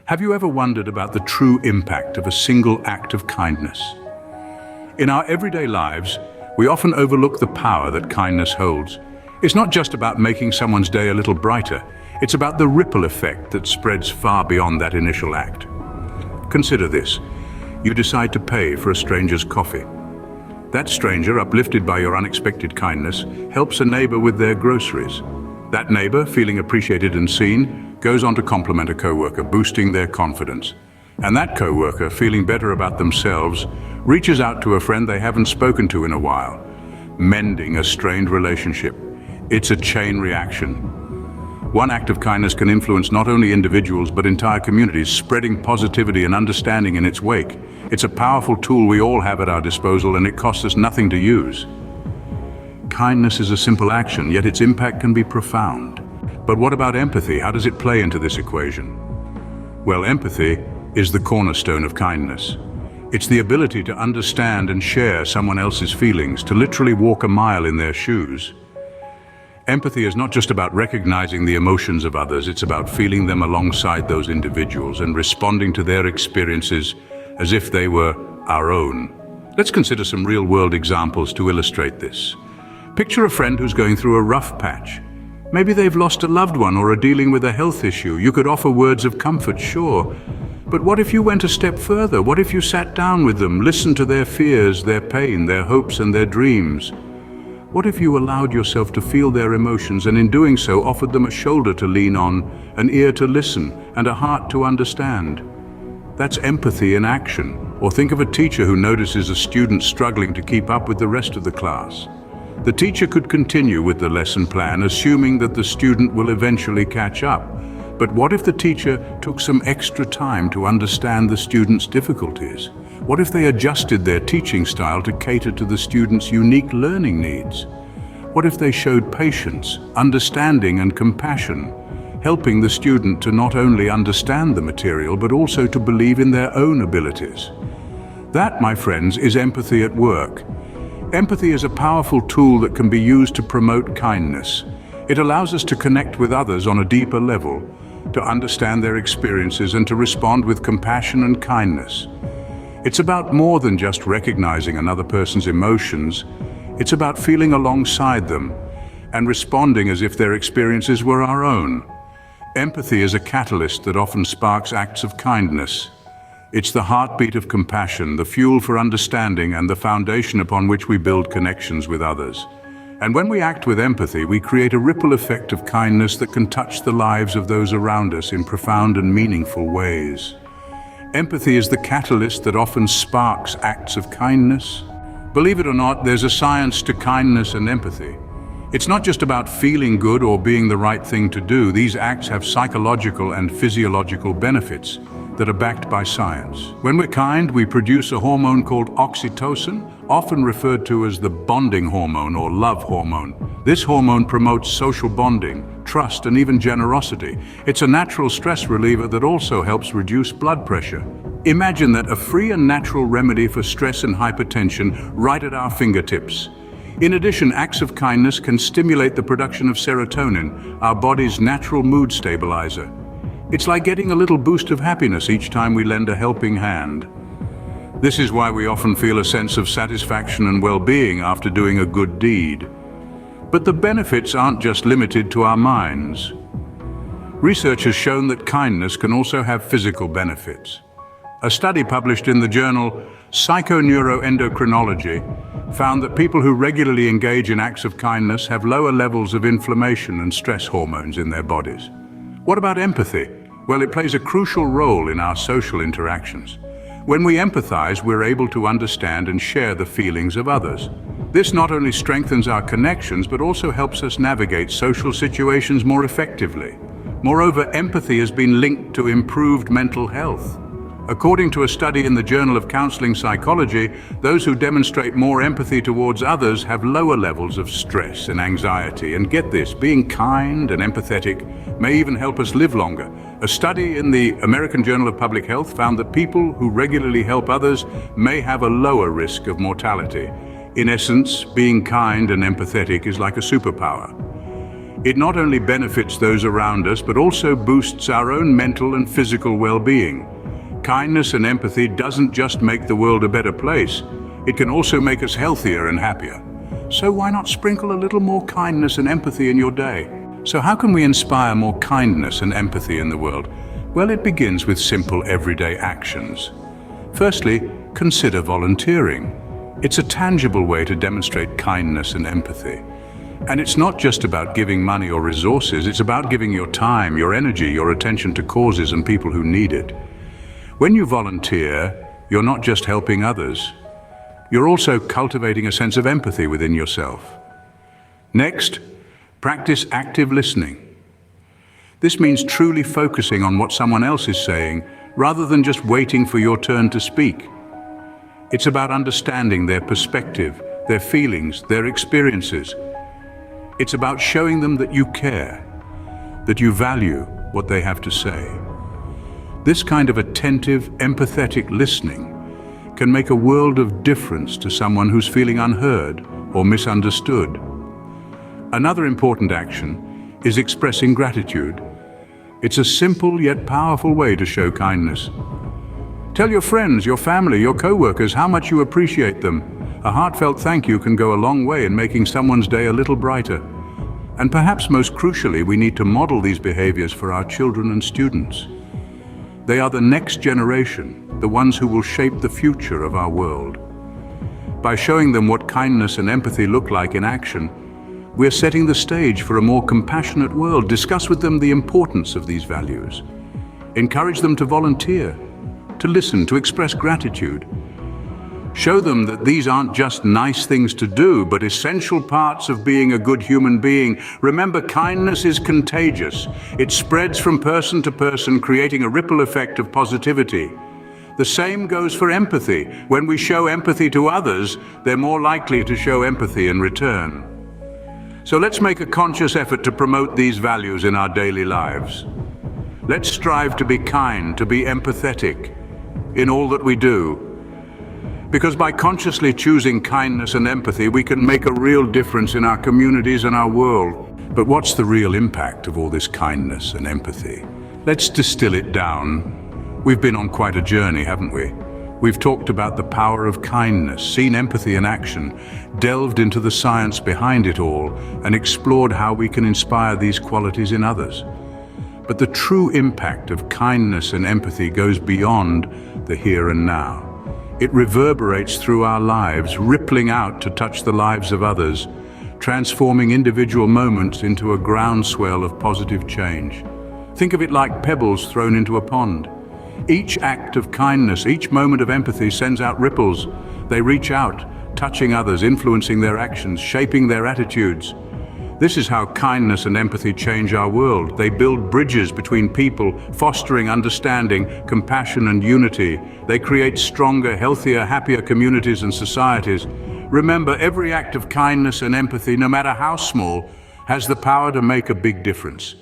Have you ever wondered about the true impact of a single act of kindness? In our everyday lives, we often overlook the power that kindness holds. It's not just about making someone's day a little brighter, it's about the ripple effect that spreads far beyond that initial act. Consider this. You decide to pay for a stranger's coffee. That stranger, uplifted by your unexpected kindness, helps a neighbor with their groceries. That neighbor, feeling appreciated and seen, goes on to compliment a coworker, boosting their confidence. And that coworker, feeling better about themselves, reaches out to a friend they haven't spoken to in a while, mending a strained relationship. It's a chain reaction. One act of kindness can influence not only individuals but entire communities, spreading positivity and understanding in its wake. It's a powerful tool we all have at our disposal, and it costs us nothing to use. Kindness is a simple action, yet its impact can be profound. But what about empathy? How does it play into this equation? Well, empathy is the cornerstone of kindness. It's the ability to understand and share someone else's feelings, to literally walk a mile in their shoes. Empathy is not just about recognizing the emotions of others, it's about feeling them alongside those individuals and responding to their experiences as if they were our own. Let's consider some real-world examples to illustrate this. Picture a friend who's going through a rough patch. Maybe they've lost a loved one or are dealing with a health issue. You could offer words of comfort, sure. But what if you went a step further? What if you sat down with them, listened to their fears, their pain, their hopes and their dreams? What if you allowed yourself to feel their emotions and in doing so offered them a shoulder to lean on, an ear to listen, and a heart to understand? That's empathy in action. Or think of a teacher who notices a student struggling to keep up with the rest of the class. The teacher could continue with the lesson plan, assuming that the student will eventually catch up. But what if the teacher took some extra time to understand the student's difficulties? What if they adjusted their teaching style to cater to the student's unique learning needs? What if they showed patience, understanding, and compassion, helping the student to not only understand the material, but also to believe in their own abilities? That, my friends, is empathy at work. Empathy is a powerful tool that can be used to promote kindness. It allows us to connect with others on a deeper level, to understand their experiences and to respond with compassion and kindness. It's about more than just recognizing another person's emotions. It's about feeling alongside them and responding as if their experiences were our own. Empathy is a catalyst that often sparks acts of kindness. It's the heartbeat of compassion, the fuel for understanding, and the foundation upon which we build connections with others. And when we act with empathy, we create a ripple effect of kindness that can touch the lives of those around us in profound and meaningful ways. Empathy is the catalyst that often sparks acts of kindness. Believe it or not, there's a science to kindness and empathy. It's not just about feeling good or being the right thing to do. These acts have psychological and physiological benefits that are backed by science. When we're kind, we produce a hormone called oxytocin, often referred to as the bonding hormone or love hormone. This hormone promotes social bonding, trust, and even generosity. It's a natural stress reliever that also helps reduce blood pressure. Imagine that, a free and natural remedy for stress and hypertension right at our fingertips. In addition, acts of kindness can stimulate the production of serotonin, our body's natural mood stabilizer. It's like getting a little boost of happiness each time we lend a helping hand. This is why we often feel a sense of satisfaction and well-being after doing a good deed. But the benefits aren't just limited to our minds. Research has shown that kindness can also have physical benefits. A study published in the journal Psychoneuroendocrinology found that people who regularly engage in acts of kindness have lower levels of inflammation and stress hormones in their bodies. What about empathy? Well, it plays a crucial role in our social interactions. When we empathize, we're able to understand and share the feelings of others. This not only strengthens our connections, but also helps us navigate social situations more effectively. Moreover, empathy has been linked to improved mental health. According to a study in the Journal of Counseling Psychology, those who demonstrate more empathy towards others have lower levels of stress and anxiety. And get this, being kind and empathetic may even help us live longer. A study in the American Journal of Public Health found that people who regularly help others may have a lower risk of mortality. In essence, being kind and empathetic is like a superpower. It not only benefits those around us, but also boosts our own mental and physical well-being. Kindness and empathy doesn't just make the world a better place, it can also make us healthier and happier. So why not sprinkle a little more kindness and empathy in your day? So how can we inspire more kindness and empathy in the world? Well, it begins with simple everyday actions. Firstly, consider volunteering. It's a tangible way to demonstrate kindness and empathy. And it's not just about giving money or resources, it's about giving your time, your energy, your attention to causes and people who need it. When you volunteer, you're not just helping others, you're also cultivating a sense of empathy within yourself. Next, practice active listening. This means truly focusing on what someone else is saying, rather than just waiting for your turn to speak. It's about understanding their perspective, their feelings, their experiences. It's about showing them that you care, that you value what they have to say. This kind of attentive, empathetic listening can make a world of difference to someone who's feeling unheard or misunderstood. Another important action is expressing gratitude. It's a simple yet powerful way to show kindness. Tell your friends, your family, your co-workers how much you appreciate them. A heartfelt thank you can go a long way in making someone's day a little brighter. And perhaps most crucially, we need to model these behaviors for our children and students. They are the next generation, the ones who will shape the future of our world. By showing them what kindness and empathy look like in action, we're setting the stage for a more compassionate world. Discuss with them the importance of these values. Encourage them to volunteer, to listen, to express gratitude. Show them that these aren't just nice things to do, but essential parts of being a good human being. Remember, kindness is contagious. It spreads from person to person, creating a ripple effect of positivity. The same goes for empathy. When we show empathy to others, they're more likely to show empathy in return. So let's make a conscious effort to promote these values in our daily lives. Let's strive to be kind, to be empathetic in all that we do. Because by consciously choosing kindness and empathy, we can make a real difference in our communities and our world. But what's the real impact of all this kindness and empathy? Let's distill it down. We've been on quite a journey, haven't we? We've talked about the power of kindness, seen empathy in action, delved into the science behind it all, and explored how we can inspire these qualities in others. But the true impact of kindness and empathy goes beyond the here and now. It reverberates through our lives, rippling out to touch the lives of others, transforming individual moments into a groundswell of positive change. Think of it like pebbles thrown into a pond. Each act of kindness, each moment of empathy sends out ripples. They reach out, touching others, influencing their actions, shaping their attitudes. This is how kindness and empathy change our world. They build bridges between people, fostering understanding, compassion, and unity. They create stronger, healthier, happier communities and societies. Remember, every act of kindness and empathy, no matter how small, has the power to make a big difference.